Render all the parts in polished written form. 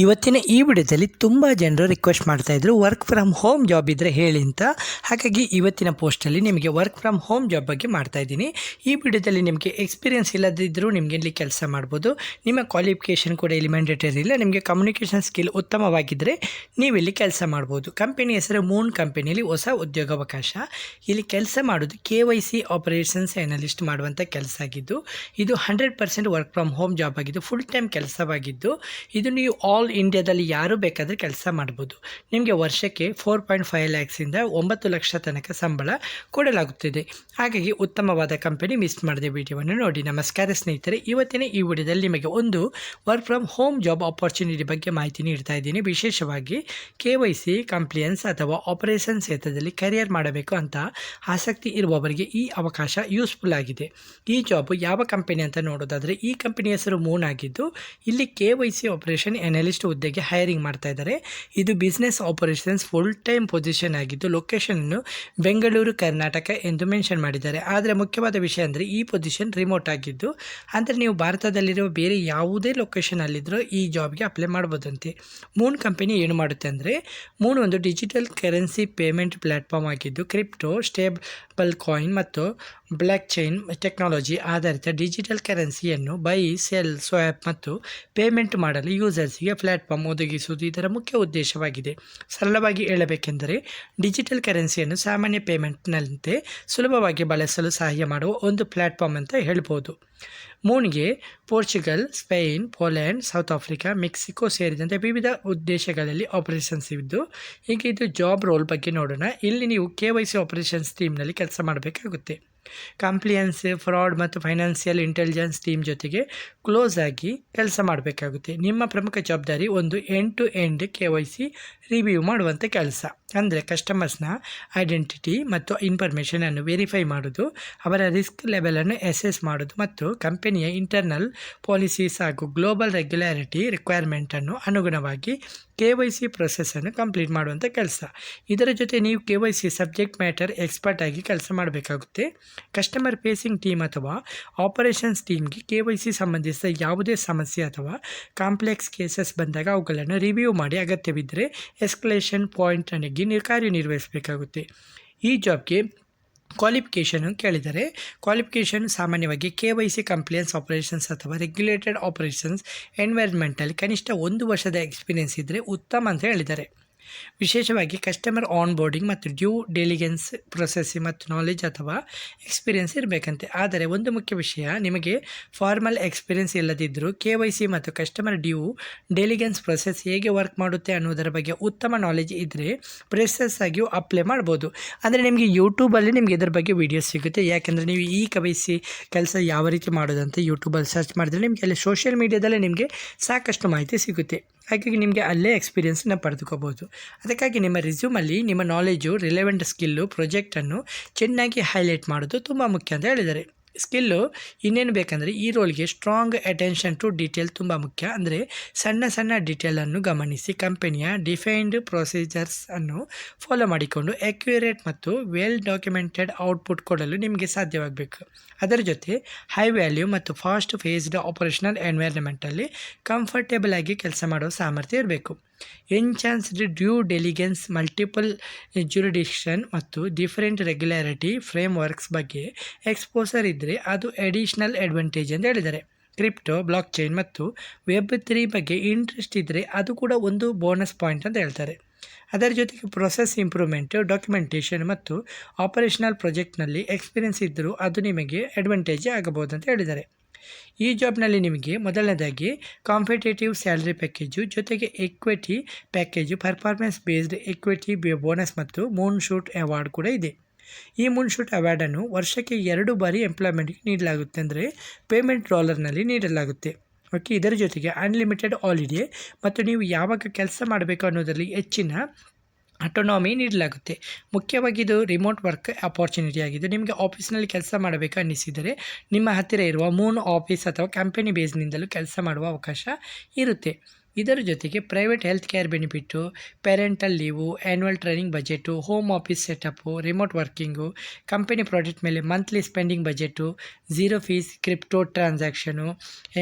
ಇವತ್ತಿನ ಈ ವಿಡಿಯೋದಲ್ಲಿ ತುಂಬ ಜನರು ರಿಕ್ವೆಸ್ಟ್ ಮಾಡ್ತಾಯಿದ್ರು ವರ್ಕ್ ಫ್ರಮ್ ಹೋಮ್ ಜಾಬ್ ಇದ್ದರೆ ಹೇಳಿ ಅಂತ. ಹಾಗಾಗಿ ಇವತ್ತಿನ ಪೋಸ್ಟಲ್ಲಿ ನಿಮಗೆ ವರ್ಕ್ ಫ್ರಮ್ ಹೋಮ್ ಜಾಬ್ ಬಗ್ಗೆ ಮಾಡ್ತಾಯಿದ್ದೀನಿ. ಈ ವಿಡಿಯೋದಲ್ಲಿ ನಿಮಗೆ ಎಕ್ಸ್ಪೀರಿಯನ್ಸ್ ಇಲ್ಲದಿದ್ದರೂ ನಿಮಗೆ ಇಲ್ಲಿ ಕೆಲಸ ಮಾಡ್ಬೋದು. ನಿಮ್ಮ ಕ್ವಾಲಿಫಿಕೇಷನ್ ಕೂಡ ಇಲ್ಲಿ ಮ್ಯಾಂಡೇಟರಿ ಇಲ್ಲ. ನಿಮಗೆ ಕಮ್ಯುನಿಕೇಷನ್ ಸ್ಕಿಲ್ ಉತ್ತಮವಾಗಿದ್ದರೆ ನೀವಿಲ್ಲಿ ಕೆಲಸ ಮಾಡ್ಬೋದು. ಕಂಪನಿ ಹೆಸರು ಮೂನ್ ಕಂಪನಿಯಲ್ಲಿ ಹೊಸ ಉದ್ಯೋಗಾವಕಾಶ. ಇಲ್ಲಿ ಕೆಲಸ ಮಾಡೋದು KYC ಆಪರೇಷನ್ಸ್ ಅನಲಿಸ್ಟ್ ಮಾಡುವಂಥ ಕೆಲಸ ಆಗಿದ್ದು, ಇದು 100% ವರ್ಕ್ ಫ್ರಮ್ ಹೋಮ್ ಜಾಬ್ ಆಗಿದ್ದು, ಫುಲ್ ಟೈಮ್ ಕೆಲಸವಾಗಿದ್ದು, ಇದು ನೀವು ಆಲ್ ಇಂಡಿಯಾದಲ್ಲಿ ಯಾರು ಬೇಕಾದರೆ ಕೆಲಸ ಮಾಡ್ಬೋದು. ನಿಮಗೆ ವರ್ಷಕ್ಕೆ 4.5 ಲ್ಯಾಕ್ಸಿಂದ 9 ಲಕ್ಷ ತನಕ ಸಂಬಳ ಕೊಡಲಾಗುತ್ತಿದೆ. ಹಾಗಾಗಿ ಉತ್ತಮವಾದ ಕಂಪನಿ, ಮಿಸ್ ಮಾಡದೆ ವಿಡಿಯೋವನ್ನು ನೋಡಿ. ನಮಸ್ಕಾರ ಸ್ನೇಹಿತರೆ, ಇವತ್ತಿನ ಈ ವಿಡಿಯೋದಲ್ಲಿ ನಿಮಗೆ ಒಂದು work from home job opportunity ಬಗ್ಗೆ ಮಾಹಿತಿ ನೀಡ್ತಾ ಇದ್ದೀನಿ. ವಿಶೇಷವಾಗಿ KYC ಕಂಪ್ಲಿಯನ್ಸ್ ಅಥವಾ ಆಪರೇಷನ್ ಕ್ಷೇತ್ರದಲ್ಲಿ ಕರಿಯರ್ ಮಾಡಬೇಕು ಅಂತ ಆಸಕ್ತಿ ಇರುವವರಿಗೆ ಈ ಅವಕಾಶ ಯೂಸ್ಫುಲ್ ಆಗಿದೆ. ಈ ಜಾಬ್ ಯಾವ ಕಂಪನಿ ಅಂತ ನೋಡೋದಾದರೆ, ಈ ಕಂಪನಿ ಹೆಸರು ಮೂನ್ ಆಗಿದ್ದು, ಇಲ್ಲಿ KYC ಆಪರೇಷನ್ ಅನಲಿಸ್ಟ್ ಹುದ್ದೆಗೆ ಹೈರಿಂಗ್ ಮಾಡ್ತಾ ಇದ್ದಾರೆ. ಇದು business operations full time position ಆಗಿದ್ದು, ಲೊಕೇಶನ್ ಬೆಂಗಳೂರು ಕರ್ನಾಟಕ ಎಂದು ಮೆನ್ಷನ್ ಮಾಡಿದ್ದಾರೆ. ಆದರೆ ಮುಖ್ಯವಾದ ವಿಷಯ ಅಂದರೆ ಈ ಪೊಸಿಷನ್ ರಿಮೋಟ್ ಆಗಿದ್ದು, ಅಂದರೆ ನೀವು ಭಾರತದಲ್ಲಿರುವ ಬೇರೆ ಯಾವುದೇ ಲೊಕೇಶನಲ್ಲಿದ್ದರೂ ಈ ಜಾಬ್ಗೆ ಅಪ್ಲೈ ಮಾಡ್ಬೋದಂತೆ. ಮೂನ್ ಕಂಪನಿ ಏನು ಮಾಡುತ್ತೆ ಅಂದರೆ, ಮೂನ್ ಒಂದು ಡಿಜಿಟಲ್ ಕರೆನ್ಸಿ ಪೇಮೆಂಟ್ ಪ್ಲ್ಯಾಟ್ಫಾರ್ಮ್ ಆಗಿದ್ದು, ಕ್ರಿಪ್ಟೋ, ಸ್ಟೇಬಲ್ ಕಾಯಿನ್ ಮತ್ತು ಬ್ಲಾಕ್ ಚೈನ್ ಟೆಕ್ನಾಲಜಿ ಆಧಾರಿತ ಡಿಜಿಟಲ್ ಕರೆನ್ಸಿಯನ್ನು ಬೈ, ಸೆಲ್, ಸ್ವ್ಯಾಪ್ ಮತ್ತು ಪೇಮೆಂಟ್ ಮಾಡಲು ಯೂಸರ್ಸ್ಗೆ ಪ್ಲ್ಯಾಟ್ಫಾರ್ಮ್ ಒದಗಿಸುವುದು ಇದರ ಮುಖ್ಯ ಉದ್ದೇಶವಾಗಿದೆ. ಸರಳವಾಗಿ ಹೇಳಬೇಕೆಂದರೆ, ಡಿಜಿಟಲ್ ಕರೆನ್ಸಿಯನ್ನು ಸಾಮಾನ್ಯ ಪೇಮೆಂಟ್ನಂತೆ ಸುಲಭವಾಗಿ ಬಳಸಲು ಸಹಾಯ ಮಾಡುವ ಒಂದು ಪ್ಲ್ಯಾಟ್ಫಾರ್ಮ್ ಅಂತ ಹೇಳ್ಬೋದು. ಮೂನ್ಗೆ Portugal, Spain, Poland, South Africa, Mexico ಸೇರಿದಂತೆ ವಿವಿಧ ಉದ್ದೇಶಗಳಲ್ಲಿ ಆಪರೇಷನ್ಸ್ ಇದ್ದು, ಈಗ ಇದು ಜಾಬ್ ರೋಲ್ ಬಗ್ಗೆ ನೋಡೋಣ. ಇಲ್ಲಿ ನೀವು KYC ಆಪರೇಷನ್ಸ್ ಟೀಮ್ನಲ್ಲಿ ಕೆಲಸ ಮಾಡಬೇಕಾಗುತ್ತೆ. ಕಂಪ್ಲಿಯನ್ಸ್, ಫ್ರಾಡ್ ಮತ್ತು ಫೈನಾನ್ಷಿಯಲ್ ಇಂಟೆಲಿಜೆನ್ಸ್ ಟೀಮ್ ಜೊತೆಗೆ ಕ್ಲೋಸ್ ಆಗಿ ಕೆಲಸ ಮಾಡಬೇಕಾಗುತ್ತೆ. ನಿಮ್ಮ ಪ್ರಮುಖ ಜವಾಬ್ದಾರಿ ಒಂದು end to end KYC review ಮಾಡುವಂಥ ಕೆಲಸ. ಅಂದರೆ ಕಸ್ಟಮರ್ಸ್ನ ಐಡೆಂಟಿಟಿ ಮತ್ತು ಇನ್ಫಾರ್ಮೇಷನನ್ನು ವೆರಿಫೈ ಮಾಡೋದು, ಅವರ ರಿಸ್ಕ್ ಲೆವೆಲನ್ನು ಅಸೆಸ್ ಮಾಡೋದು ಮತ್ತು ಕಂಪನಿಯ ಇಂಟರ್ನಲ್ ಪಾಲಿಸೀಸ್ ಹಾಗೂ ಗ್ಲೋಬಲ್ ರೆಗ್ಯುಲಾರಿಟಿ ರಿಕ್ವೈರ್ಮೆಂಟನ್ನು ಅನುಗುಣವಾಗಿ KYC ಪ್ರೊಸೆಸನ್ನು ಕಂಪ್ಲೀಟ್ ಮಾಡುವಂಥ ಕೆಲಸ. ಇದರ ಜೊತೆ ನೀವು KYC ಸಬ್ಜೆಕ್ಟ್ ಮ್ಯಾಟರ್ ಎಕ್ಸ್ಪರ್ಟ್ ಆಗಿ ಕೆಲಸ ಮಾಡಬೇಕಾಗುತ್ತೆ. ಕಸ್ಟಮರ್ ಫೇಸಿಂಗ್ ಟೀಮ್ ಅಥವಾ ಆಪರೇಷನ್ಸ್ ಟೀಮ್ಗೆ KYC ಸಂಬಂಧಿಸಿದ ಯಾವುದೇ ಸಮಸ್ಯೆ ಅಥವಾ ಕಾಂಪ್ಲೆಕ್ಸ್ ಕೇಸಸ್ ಬಂದಾಗ ಅವುಗಳನ್ನು ರಿವ್ಯೂ ಮಾಡಿ ಅಗತ್ಯವಿದ್ದರೆ ಎಸ್ಕಲೇಷನ್ ಪಾಯಿಂಟ್ನಲ್ಲಿ ಕಾರ್ಯನಿರ್ವಹಿಸಬೇಕಾಗುತ್ತೆ. ಈ ಜಾಬ್ಗೆ ಕ್ವಾಲಿಫಿಕೇಷನ್ ಕೇಳಿದರೆ, ಕ್ವಾಲಿಫಿಕೇಷನ್ ಸಾಮಾನ್ಯವಾಗಿ KYC ಕಂಪ್ಲಿಯನ್ಸ್ ಆಪರೇಷನ್ಸ್ ಅಥವಾ ರೆಗ್ಯುಲೇಟೆಡ್ ಆಪರೇಷನ್ಸ್ ಎನ್ವೈರ್ಮೆಂಟಲ್ಲಿ ಕನಿಷ್ಠ 1 ವರ್ಷದ ಎಕ್ಸ್ಪೀರಿಯೆನ್ಸ್ ಇದ್ದರೆ ಉತ್ತಮ ಅಂತ ಹೇಳಿದ್ದಾರೆ. ವಿಶೇಷವಾಗಿ ಕಸ್ಟಮರ್ ಆನ್ ಬೋರ್ಡಿಂಗ್ ಮತ್ತು ಡ್ಯೂ ಡೆಲಿಗೆನ್ಸ್ ಪ್ರೊಸೆಸಿಂಗ್ ಮತ್ತು ನಾಲೆಜ್ ಅಥವಾ ಎಕ್ಸ್ಪೀರಿಯೆನ್ಸ್ ಇರಬೇಕಂತೆ. ಆದರೆ ಒಂದು ಮುಖ್ಯ ವಿಷಯ, ನಿಮಗೆ ಫಾರ್ಮಲ್ ಎಕ್ಸ್ಪೀರಿಯೆನ್ಸ್ ಇಲ್ಲದಿದ್ದರೂ KYC ಮತ್ತು ಕಸ್ಟಮರ್ ಡ್ಯೂ ಡೆಲಿಗೆನ್ಸ್ ಪ್ರೊಸೆಸ್ ಹೇಗೆ ವರ್ಕ್ ಮಾಡುತ್ತೆ ಅನ್ನೋದರ ಬಗ್ಗೆ ಉತ್ತಮ ನಾಲೆಜ್ ಇದ್ದರೆ ಪ್ರೆಸಸ್ ಆಗಿಯೂ ಅಪ್ಲೈ ಮಾಡ್ಬೋದು. ಅಂದರೆ ನಿಮಗೆ ಯೂಟ್ಯೂಬಲ್ಲಿ ನಿಮಗೆ ಇದರ ಬಗ್ಗೆ ವೀಡಿಯೋಸ್ ಸಿಗುತ್ತೆ. ಯಾಕೆಂದರೆ ನೀವು ಈ KYC ಕೆಲಸ ಯಾವ ರೀತಿ ಮಾಡೋದಂತ ಯೂಟ್ಯೂಬಲ್ಲಿ ಸರ್ಚ್ ಮಾಡಿದ್ರೆ ನಿಮಗೆ ಅಲ್ಲಿ ಸೋಷಿಯಲ್ ಮೀಡಿಯಾದಲ್ಲೇ ನಿಮಗೆ ಸಾಕಷ್ಟು ಮಾಹಿತಿ ಸಿಗುತ್ತೆ. ಹಾಗಾಗಿ ನಿಮಗೆ ಅಲ್ಲೇ ಎಕ್ಸ್ಪೀರಿಯೆನ್ಸನ್ನ ಪಡೆದುಕೋಬೋದು. ಅದಕ್ಕಾಗಿ ನಿಮ್ಮ ರಿಸ್ಯೂಮಲ್ಲಿ ನಿಮ್ಮ ನಾಲೆಜು, ರಿಲೆವೆಂಟ್ ಸ್ಕಿಲ್ಲು, ಪ್ರಾಜೆಕ್ಟನ್ನು ಚೆನ್ನಾಗಿ ಹೈಲೈಟ್ ಮಾಡೋದು ತುಂಬ ಮುಖ್ಯ ಅಂತ ಹೇಳಿದ್ದಾರೆ. ಸ್ಕಿಲ್ಲು ಇನ್ನೇನು ಬೇಕಂದರೆ, ಈ ರೋಲ್ಗೆ ಸ್ಟ್ರಾಂಗ್ ಅಟೆನ್ಷನ್ ಟು ಡೀಟೇಲ್ ತುಂಬ ಮುಖ್ಯ. ಅಂದರೆ ಸಣ್ಣ ಸಣ್ಣ ಡೀಟೇಲನ್ನು ಗಮನಿಸಿ ಕಂಪನಿಯ ಡಿಫೈನ್ಡ್ ಪ್ರೊಸೀಜರ್ಸ್ ಅನ್ನು ಫಾಲೋ ಮಾಡಿಕೊಂಡು ಅಕ್ಯುರೇಟ್ ಮತ್ತು ವೆಲ್ ಡಾಕ್ಯುಮೆಂಟೆಡ್ ಔಟ್ಪುಟ್ ಕೊಡಲು ನಿಮಗೆ ಸಾಧ್ಯವಾಗಬೇಕು. ಅದರ ಜೊತೆ ಹೈ ವ್ಯಾಲ್ಯೂ ಮತ್ತು fast faced operational environmentally comfortable ಆಗಿ ಕೆಲಸ ಮಾಡೋ ಸಾಮರ್ಥ್ಯ ಇರಬೇಕು. ಎನ್ಚಾನ್ಸ್ಡ್ ಡ್ಯೂ ಡೆಲಿಗೆನ್ಸ್, ಮಲ್ಟಿಪಲ್ ಜುರಿಡಿಕ್ಷನ್ ಮತ್ತು ಡಿಫರೆಂಟ್ ರೆಗ್ಯುಲಾರಿಟಿ ಫ್ರೇಮ್ವರ್ಕ್ಸ್ ಬಗ್ಗೆ ಎಕ್ಸ್ಪೋಸರ್ ಇದ್ದರೆ ಅದು ಅಡಿಷನಲ್ ಅಡ್ವಾಂಟೇಜ್ ಅಂತ ಹೇಳಿದ್ದಾರೆ. ಕ್ರಿಪ್ಟೋ, ಬ್ಲಾಕ್ ಚೈನ್ ಮತ್ತು Web3 ಬಗ್ಗೆ ಇಂಟ್ರೆಸ್ಟ್ ಇದ್ದರೆ ಅದು ಕೂಡ ಒಂದು ಬೋನಸ್ ಪಾಯಿಂಟ್ ಅಂತ ಹೇಳ್ತಾರೆ. ಅದರ ಜೊತೆಗೆ ಪ್ರೊಸೆಸ್ ಇಂಪ್ರೂವ್ಮೆಂಟ್, ಡಾಕ್ಯುಮೆಂಟೇಷನ್ ಮತ್ತು ಆಪರೇಷನಲ್ ಪ್ರಾಜೆಕ್ಟ್ನಲ್ಲಿ ಎಕ್ಸ್ಪೀರಿಯೆನ್ಸ್ ಇದ್ದರೂ ಅದು ನಿಮಗೆ ಅಡ್ವಾಂಟೇಜ್ ಆಗಬಹುದು ಅಂತ ಹೇಳಿದ್ದಾರೆ. ಈ ಜಾಬ್ನಲ್ಲಿ ನಿಮಗೆ ಮೊದಲನೇದಾಗಿ ಕಾಂಪಿಟೇಟಿವ್ ಸ್ಯಾಲರಿ ಪ್ಯಾಕೇಜು ಜೊತೆಗೆ equity package, performance based equity bonus ಮತ್ತು ಮೂನ್ ಶೂಟ್ ಅವಾರ್ಡ್ ಕೂಡ ಇದೆ. ಈ ಮೂನ್ ಶೂಟ್ ಅವಾರ್ಡನ್ನು ವರ್ಷಕ್ಕೆ 2 ಬಾರಿ ಎಂಪ್ಲಾಯ್ಮೆಂಟ್ಗೆ ನೀಡಲಾಗುತ್ತೆ, ಅಂದರೆ ಪೇಮೆಂಟ್ ಡಾಲರ್ನಲ್ಲಿ ನೀಡಲಾಗುತ್ತೆ. ಓಕೆ, ಇದರ ಜೊತೆಗೆ ಅನ್ಲಿಮಿಟೆಡ್ ಹಾಲಿಡೇ ಮತ್ತು ನೀವು ಯಾವಾಗ ಕೆಲಸ ಮಾಡಬೇಕು ಅನ್ನೋದರಲ್ಲಿ ಹೆಚ್ಚಿನ ಆಟೋನಾಮಿ ನೀಡಲಾಗುತ್ತೆ. ಮುಖ್ಯವಾಗಿ ಇದು ರಿಮೋಟ್ ವರ್ಕ್ ಅಪಾರ್ಚುನಿಟಿ ಆಗಿದ್ದು, ನಿಮಗೆ ಆಫೀಸ್ನಲ್ಲಿ ಕೆಲಸ ಮಾಡಬೇಕು ಅನ್ನಿಸಿದರೆ ನಿಮ್ಮ ಹತ್ತಿರ ಇರುವ ಮೂನ್ ಆಫೀಸ್ ಅಥವಾ ಕಂಪನಿ ಬೇಸ್ನಿಂದಲೂ ಕೆಲಸ ಮಾಡುವ ಅವಕಾಶ ಇರುತ್ತೆ. ಇದರ ಜೊತೆಗೆ private health care benefit, parental leave, annual training budget, home office setup, remote working, company product ಮೇಲೆ monthly spending budget, zero fees crypto transaction,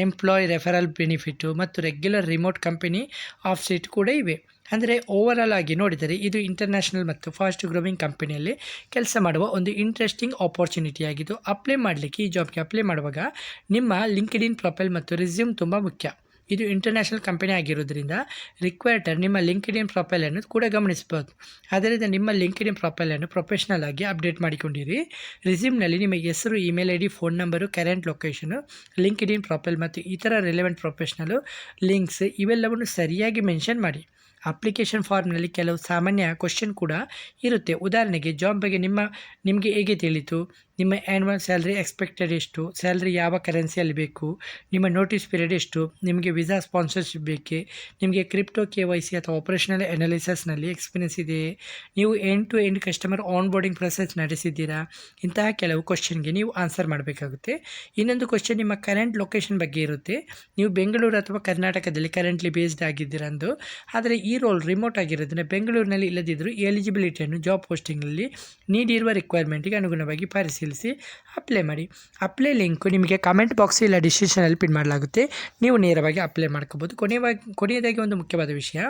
employee referral benefit ಮತ್ತು regular remote company offsite ಕೂಡ ಇವೆ. ಅಂದರೆ overall ಆಗಿ ನೋಡಿದರೆ ಇದು international ಮತ್ತು fast growing ಕಂಪನಿಯಲ್ಲಿ ಕೆಲಸ ಮಾಡುವ ಒಂದು ಇಂಟ್ರೆಸ್ಟಿಂಗ್ ಆಪರ್ಚುನಿಟಿ ಆಗಿದ್ದು, ಅಪ್ಲೈ ಮಾಡಲಿಕ್ಕೆ ಈ ಜಾಬ್ಗೆ ಅಪ್ಲೈ ಮಾಡುವಾಗ ನಿಮ್ಮ ಲಿಂಕ್ಡ್ ಇನ್ ಪ್ರೊಫೈಲ್ ಮತ್ತು ರೆಸ್ಯೂಮ್ ತುಂಬ ಮುಖ್ಯ. ಇದು ಇಂಟರ್ನ್ಯಾಷನಲ್ ಕಂಪನಿ ಆಗಿರೋದ್ರಿಂದ ರಿಕ್ವೈರ್ಟರ್ ನಿಮ್ಮ ಲಿಂಕ್ಡ್ ಇನ್ ಪ್ರೊಫೈಲನ್ನು ಕೂಡ ಗಮನಿಸಬಹುದು. ಆದ್ದರಿಂದ ನಿಮ್ಮ ಲಿಂಕ್ಡ್ ಇನ್ ಪ್ರೊಫೈಲನ್ನು ಪ್ರೊಫೆಷ್ನಲ್ ಆಗಿ ಅಪ್ಡೇಟ್ ಮಾಡಿಕೊಂಡಿರಿ. ರೆಸ್ಯೂಮ್ನಲ್ಲಿ ನಿಮ್ಮ ಹೆಸರು, email ID, phone number, current location, LinkedIn profile ಮತ್ತು ಇತರ ರಿಲೆವೆಂಟ್ ಪ್ರೊಫೆಷ್ನಲು ಲಿಂಕ್ಸ್ ಇವೆಲ್ಲವನ್ನು ಸರಿಯಾಗಿ ಮೆನ್ಷನ್ ಮಾಡಿ. ಅಪ್ಲಿಕೇಶನ್ ಫಾರ್ಮ್ನಲ್ಲಿ ಕೆಲವು ಸಾಮಾನ್ಯ ಕ್ವಶನ್ ಕೂಡ ಇರುತ್ತೆ. ಉದಾಹರಣೆಗೆ ಜಾಬ್ ಬಗ್ಗೆ ನಿಮಗೆ ಹೇಗೆ ತಿಳಿಯಿತು, ನಿಮ್ಮ ಆ್ಯನ್ಯುವಲ್ ಸ್ಯಾಲ್ರಿ ಎಕ್ಸ್ಪೆಕ್ಟೆಡ್ ಎಷ್ಟು, ಸ್ಯಾಲ್ರಿ ಯಾವ ಕರೆನ್ಸಿಯಲ್ಲಿ ಬೇಕು, ನಿಮ್ಮ ನೋಟಿಸ್ ಪೀರಿಯಡ್ ಎಷ್ಟು, ನಿಮಗೆ ವಿಸಾ ಸ್ಪಾನ್ಸರ್ಶಿಪ್ ಬೇಕೇ, ನಿಮಗೆ ಕ್ರಿಪ್ಟೋ KYC ಅಥವಾ ಆಪರೇಷನಲ್ ಅನಾಲಿಸಿಸ್ನಲ್ಲಿ ಎಕ್ಸ್ಪೀರಿಯನ್ಸ್ ಇದೆಯೇ, ನೀವು end to end customer onboarding process ನಡೆಸಿದ್ದೀರಾ, ಇಂತಹ ಕೆಲವು ಕ್ವಶನ್ಗೆ ನೀವು ಆನ್ಸರ್ ಮಾಡಬೇಕಾಗುತ್ತೆ. ಇನ್ನೊಂದು ಕ್ವಶನ್ ನಿಮ್ಮ ಕರೆಂಟ್ ಲೊಕೇಶನ್ ಬಗ್ಗೆ ಇರುತ್ತೆ. ನೀವು ಬೆಂಗಳೂರು ಅಥವಾ ಕರ್ನಾಟಕದಲ್ಲಿ ಕರೆಂಟ್ಲಿ ಬೇಸ್ಡ್ ಆಗಿದ್ದೀರಾ ಅಂದು, ಆದರೆ ಈ ರೋಲ್ ರಿಮೋಟ್ ಆಗಿರೋದನ್ನ ಬೆಂಗಳೂರಿನಲ್ಲಿ ಇಲ್ಲದಿದ್ದರೂ ಎಲಿಜಿಬಿಲಿಟಿಯನ್ನು ಜಾಬ್ ಪೋಸ್ಟಿಂಗ್ನಲ್ಲಿ ನೀಡಿರುವ ರಿಕ್ವೈರ್ಮೆಂಟ್ಗೆ ಅನುಗುಣವಾಗಿ ಪರಿಶೀಲಿಸಿ ಅಪ್ಲೈ ಮಾಡಿ. ಅಪ್ಲೈ ಲಿಂಕು ನಿಮಗೆ ಕಮೆಂಟ್ ಬಾಕ್ಸ್ ಇಲ್ಲ ಡಿಸ್ಕ್ರಿಪ್ಷನಲ್ಲಿ ಪಿನ್ ಮಾಡಲಾಗುತ್ತೆ. ನೀವು ನೇರವಾಗಿ ಅಪ್ಲೈ ಮಾಡ್ಕೋಬೋದು. ಕೊನೆಯದಾಗಿ ಒಂದು ಮುಖ್ಯವಾದ ವಿಷಯ,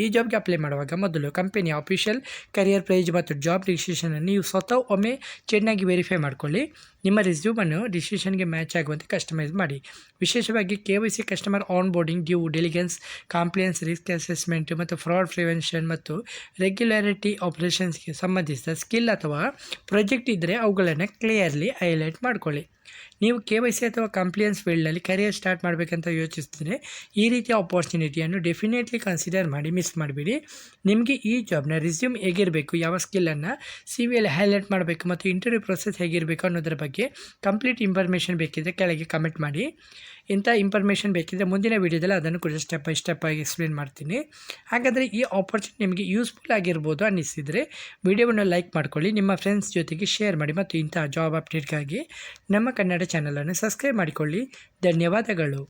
ಈ ಜಾಬ್ಗೆ ಅಪ್ಲೈ ಮಾಡುವಾಗ ಮೊದಲು ಕಂಪನಿಯ ಅಫಿಷಿಯಲ್ ಕರಿಯರ್ ಪೇಜ್ ಮತ್ತು ಜಾಬ್ ರಿಜಿಸ್ಟ್ರೇಷನನ್ನು ನೀವು ಸ್ವತಃ ಒಮ್ಮೆ ಚೆನ್ನಾಗಿ ವೆರಿಫೈ ಮಾಡಿಕೊಳ್ಳಿ. ನಿಮ್ಮ ರೆಸ್ಯೂಮನ್ನು ಡಿಸಿಷನ್ಗೆ ಮ್ಯಾಚ್ ಆಗುವಂತೆ ಕಸ್ಟಮೈಸ್ ಮಾಡಿ. ವಿಶೇಷವಾಗಿ KYC, customer onboarding, due diligence, compliance, risk assessment ಮತ್ತು ಫ್ರಾಡ್ ಪ್ರಿವೆನ್ಷನ್ ಮತ್ತು ರೆಗ್ಯುಲಾರಿಟಿ ಆಪರೇಷನ್ಸ್ಗೆ ಸಂಬಂಧಿಸಿದ ಸ್ಕಿಲ್ ಅಥವಾ ಪ್ರಾಜೆಕ್ಟ್ ಇದ್ದರೆ ಅವುಗಳನ್ನು ಕ್ಲಿಯರ್ಲಿ ಹೈಲೈಟ್ ಮಾಡಿಕೊಳ್ಳಿ. ನೀವು KYC ಅಥವಾ ಕಂಪ್ಲಿಯನ್ಸ್ ಫೀಲ್ಡ್ನಲ್ಲಿ ಕರಿಯರ್ ಸ್ಟಾರ್ಟ್ ಮಾಡಬೇಕಂತ ಯೋಚಿಸಿದರೆ ಈ ರೀತಿಯ ಆಪರ್ಚುನಿಟಿಯನ್ನು ಡೆಫಿನೆಟ್ಲಿ ಕನ್ಸಿಡರ್ ಮಾಡಿ, ಮಿಸ್ ಮಾಡಿಬಿಡಿ. ನಿಮಗೆ ಈ ಜಾಬ್ನ ರೆಸ್ಯೂಮ್ ಹೇಗಿರಬೇಕು, ಯಾವ ಸ್ಕಿಲ್ಲನ್ನು CVಯಲ್ಲಿ ಹೈಲೈಟ್ ಮಾಡಬೇಕು ಮತ್ತು ಇಂಟರ್ವ್ಯೂ ಪ್ರೊಸೆಸ್ ಹೇಗಿರಬೇಕು ಅನ್ನೋದ್ರ ಬಗ್ಗೆ ಕಂಪ್ಲೀಟ್ ಇನ್ಫಾರ್ಮೇಷನ್ ಬೇಕಿದ್ದರೆ ಕೆಳಗೆ ಕಮೆಂಟ್ ಮಾಡಿ. ಇಂಥ ಇನ್ಫಾರ್ಮೇಷನ್ ಬೇಕಿದ್ದರೆ ಮುಂದಿನ ವೀಡಿಯೋದಲ್ಲಿ ಅದನ್ನು ಕೂಡ ಸ್ಟೆಪ್ ಬೈ ಸ್ಟೆಪ್ ಆಗಿ ಎಕ್ಸ್ಪ್ಲೇನ್ ಮಾಡ್ತೀನಿ. ಹಾಗಾದರೆ ಈ ಆಪರ್ಚುನಿಟಿ ನಿಮಗೆ ಯೂಸ್ಫುಲ್ ಆಗಿರ್ಬೋದು ಅನ್ನಿಸಿದರೆ ವಿಡಿಯೋವನ್ನು ಲೈಕ್ ಮಾಡ್ಕೊಳ್ಳಿ, ನಿಮ್ಮ ಫ್ರೆಂಡ್ಸ್ ಜೊತೆಗೆ ಶೇರ್ ಮಾಡಿ ಮತ್ತು ಇಂಥ ಜಾಬ್ ಅಪ್ಡೇಟ್ಗಾಗಿ ನಮ್ಮ ಕನ್ನಡ ಚಾನಲನ್ನು ಸಬ್ಸ್ಕ್ರೈಬ್ ಮಾಡಿಕೊಳ್ಳಿ. ಧನ್ಯವಾದಗಳು.